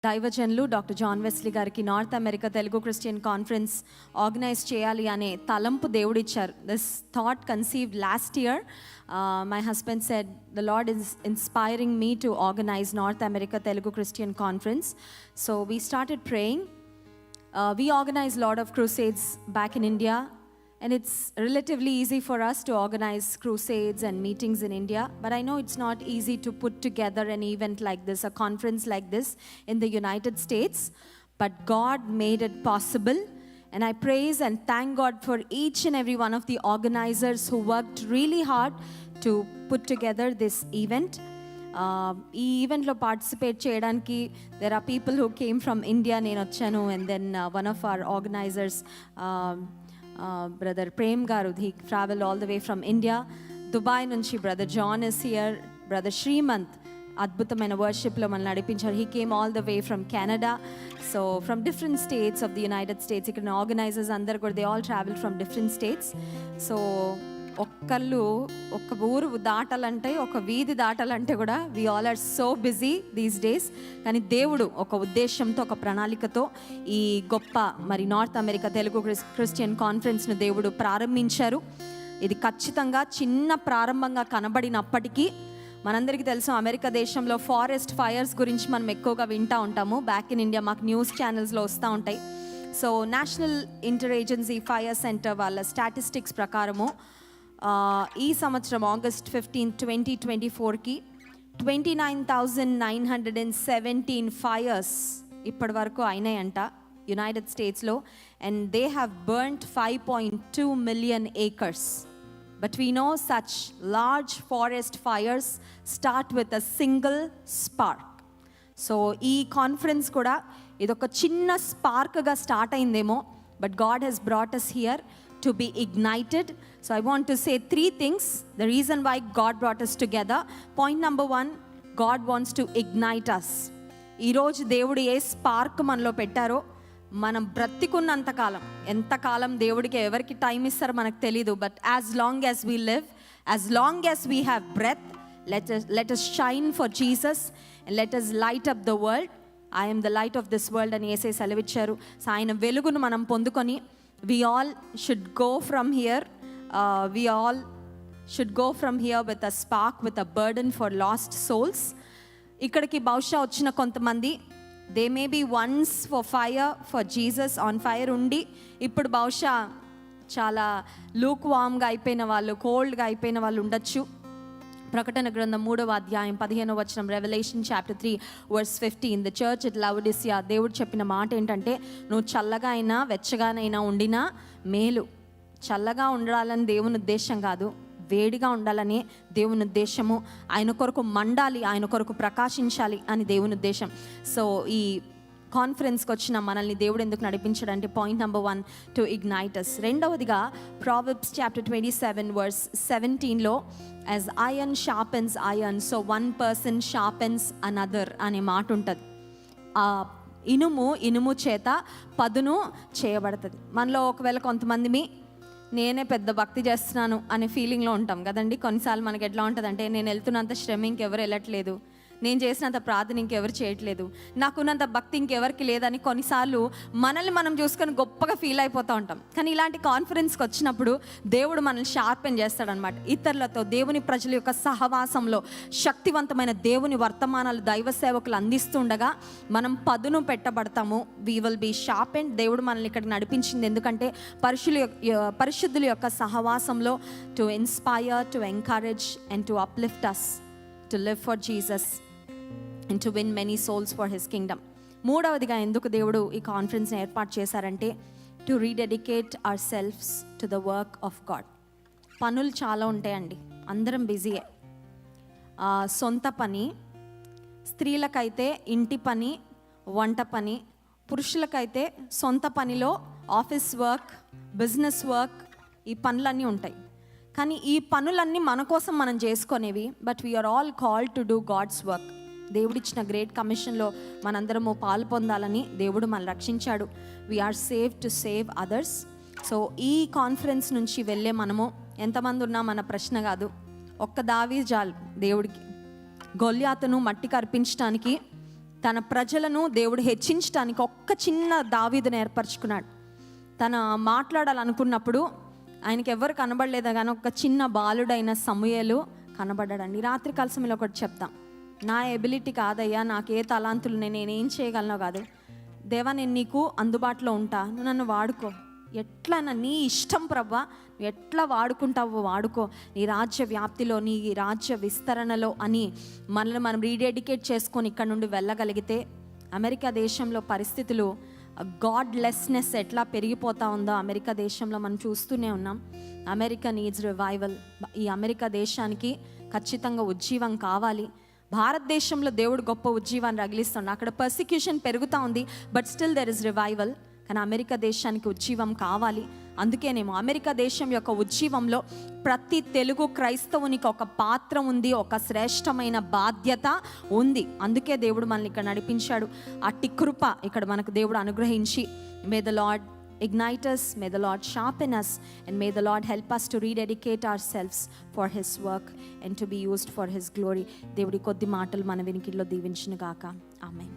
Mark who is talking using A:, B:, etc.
A: దైవజనులు doctor John Wesley గారికి North America Telugu Christian conference organise చేయాలి అనే తలంపు దేవుడిచ్చారు. This thought conceived last year. My husband said the Lord is inspiring me to organise North America Telugu Christian conference. So we started praying. We organize a lot of crusades back in India, and it's relatively easy for us to organize crusades and meetings in India, but I know it's not easy to put together an event like this, a conference like this in the United States, but God made it possible, and I praise and thank God for each and every one of the organizers who worked really hard to put together this event. ఈ ఈవెంట్లో participate చేయడానికి there are people who came from India. నేను వచ్చాను, and then one of our organisers brother Prem garu, he travel all the way from India. Dubai నుంచి brother John is here. Brother Shrimanth అద్భుతమైన వర్షిప్లో మనల్ని నడిపించారు. He came all the way from Canada. So from different states of the United States. ఇక్కడ organisers అందరు కూడా they all travel from different states. So ఒక్క ఊరు దాటాలంటే, ఒక వీధి దాటాలంటే కూడా we all are so busy these days. కానీ దేవుడు ఒక ఉద్దేశంతో, ఒక ప్రణాళికతో ఈ గొప్ప మరి నార్త్ అమెరికా తెలుగు క్రిస్టియన్ కాన్ఫరెన్స్ను దేవుడు ప్రారంభించారు. ఇది ఖచ్చితంగా చిన్న ప్రారంభంగా కనబడినప్పటికీ, మనందరికీ తెలుసు అమెరికా దేశంలో ఫారెస్ట్ ఫైర్స్ గురించి మనం ఎక్కువగా వింటూ ఉంటాము. బ్యాక్ ఇన్ ఇండియా మాకు న్యూస్ ఛానల్స్లో వస్తూ ఉంటాయి. So national inter agency fire centre వాళ్ళ స్టాటిస్టిక్స్ ప్రకారము ఈ సంవత్సరం ఆగస్ట్ 15, 2024కి 29,917 ఫైర్స్ ఇప్పటి వరకు అయినాయంట యునైటెడ్ స్టేట్స్లో. And they have burned 5.2 million acres. But we know such large forest fires start with a single spark. So ఈ కాన్ఫరెన్స్ కూడా ఇదొక చిన్న స్పార్క్గా start అయిందేమో, but God has brought us here to be ignited. So I want to say 3 things, the reason why God brought us together. Point number 1, God wants to ignite us. ఈరోజు దేవుడు ఏ spark మనలో పెట్టారో, మనం బ్రతికున్నంతకాలం, ఎంతకాలం దేవుడికి ఎవరికి time ఇస్తారో మనకు తెలీదు, but as long as we live, as long as we have breath, let us shine for Jesus and let us light up the world. I am the light of this world అని యేసయ్య సెలవిచ్చారు. So ఆయన వెలుగును మనం పొందుకొని we all should go from here with a spark, with a burden for lost souls. ఇక్కడికి బహుశా వచ్చిన కొంతమంది, they may be once for fire for Jesus, on fire ఉండి ఇప్పుడు బహుశా చాలా లూక్ వామ్గా అయిపోయిన వాళ్ళు, కోల్డ్గా అయిపోయిన వాళ్ళు ఉండొచ్చు. ప్రకటన గ్రంథం 3వ అధ్యాయం 15వ వచనం, Revelation chapter 3 verse 15, the church at Laodicea, దేవుడు చెప్పిన మాట ఏంటంటే, నువ్వు చల్లగా అయినా వెచ్చగానైనా ఉండినా మేలు. చల్లగా ఉండాలని దేవుని ఉద్దేశం కాదు, వేడిగా ఉండాలని దేవుని ఉద్దేశము. ఆయన కొరకు మండాలి, ఆయన కొరకు ప్రకాశించాలి అని దేవుని ఉద్దేశం. సో ఈ కాన్ఫరెన్స్కి వచ్చిన మనల్ని దేవుడు ఎందుకు నడిపించాడంటే, point number 1, to ignite us. రెండవదిగా ప్రావర్బ్స్ చాప్టర్ 27 verse 17లో as iron sharpens iron, so one person sharpens another అనే మాట ఉంటుంది. ఇనుము చేత పదును చేయబడుతుంది. మనలో ఒకవేళ కొంతమంది నేనే పెద్ద భక్తి చేస్తున్నాను అనే ఫీలింగ్లో ఉంటాం కదండి. కొన్నిసార్లు మనకి ఎట్లా ఉంటుంది అంటే, నేను వెళ్తున్నంత శ్రమ ఇంకెవరు వెళ్ళట్లేదు, నేను చేసినంత ప్రార్థన ఇంకెవరు చేయట్లేదు, నాకున్నంత భక్తి ఇంకెవరికి లేదని కొన్నిసార్లు మనల్ని మనం చూసుకొని గొప్పగా ఫీల్ అయిపోతూ ఉంటాం. కానీ ఇలాంటి కాన్ఫరెన్స్కి వచ్చినప్పుడు దేవుడు మనల్ని షార్పెన్ చేస్తాడనమాట. ఇతరులతో, దేవుని ప్రజల యొక్క సహవాసంలో శక్తివంతమైన దేవుని వర్తమానాలు దైవ సేవకులు అందిస్తుండగా మనం పదును పెట్టబడతాము. We will be sharpen. దేవుడు మనల్ని ఇక్కడికి నడిపించింది ఎందుకంటే పరిశుద్ధుల యొక్క సహవాసంలో to inspire, to encourage and to uplift us to live for Jesus and to win many souls for his kingdom. మూడవదిగా ఎందుకు దేవుడు ఈ కాన్ఫరెన్స్ని ఏర్పాటు చేశారంటే, to rededicate ourselves to the work of God. పనులు చాలా ఉంటాయండి, అందరం బిజీయే. సొంత పని, స్త్రీలకైతే ఇంటి పని, వంట పని, పురుషులకైతే సొంత పనిలో ఆఫీస్ వర్క్, బిజినెస్ వర్క్, ఈ పనులన్నీ ఉంటాయి. కానీ ఈ పనులన్నీ మన కోసం మనం చేసుకునేవి, but we are all called to do God's work. దేవుడిచ్చిన గ్రేట్ కమిషన్లో మనందరము పాలు పొందాలని దేవుడు మనల్ని రక్షించాడు. We are save to save others. So ఈ కాన్ఫరెన్స్ నుంచి వెళ్ళే మనము ఎంతమంది ఉన్నా మన ప్రశ్న కాదు. ఒక్క దావీదు చాలు దేవుడికి. గొల్యాతును మట్టికి అర్పించడానికి తన ప్రజలను దేవుడు హెచ్చించడానికి ఒక్క చిన్న దావీదుని ఏర్పరచుకున్నాడు. తన మాట్లాడాలనుకున్నప్పుడు ఆయనకి ఎవరు కనబడలేదా కానీ ఒక చిన్న బాలుడైన సమూయేలు కనబడ్డాడండి. రాత్రి కాల సమయంలో ఒకటి చెప్తాం, నా ఎబిలిటీ కాదయ్యా, నాకు ఏ తలాంతులు నేనేం చేయగలను కాదు, దేవా నేను నీకు అందుబాటులో ఉంటా, నువ్వు నన్ను వాడుకో, ఎట్లైనా నీ ఇష్టం ప్రభా, నువ్వు ఎట్లా వాడుకుంటావో వాడుకో, నీ రాజ్య వ్యాప్తిలో, నీ రాజ్య విస్తరణలో అని మనల్ని మనం రీడెడికేట్ చేసుకొని ఇక్కడ నుండి వెళ్ళగలిగితే అమెరికా దేశంలో పరిస్థితులు గాడ్లెస్నెస్ ఎట్లా పెరిగిపోతా ఉందో అమెరికా దేశంలో మనం చూస్తూనే ఉన్నాం. America needs revival. ఈ అమెరికా దేశానికి ఖచ్చితంగా ఉజ్జీవం కావాలి. భారతదేశంలో దేవుడు గొప్ప ఉజ్జీవాన్ని రగిలిస్తున్నాడు. అక్కడ పర్సిక్యూషన్ పెరుగుతూ ఉంది, but still there is revival. కానీ అమెరికా దేశానికి ఉజ్జీవం కావాలి. అందుకేనేమో అమెరికా దేశం యొక్క ఉజ్జీవంలో ప్రతి తెలుగు క్రైస్తవునికి ఒక పాత్ర ఉంది, ఒక శ్రేష్టమైన బాధ్యత ఉంది. అందుకే దేవుడు మనల్ని ఇక్కడ నడిపించాడు. అట్టి కృప ఇక్కడ మనకు దేవుడు అనుగ్రహించి, may the lord ignite us, may the Lord sharpen us, and may the Lord help us to rededicate ourselves for His work and to be used for His glory. దేవుడి కొద్ది మాటలు మన వినికిడిలో దీవించును గాక. ఆమేన్.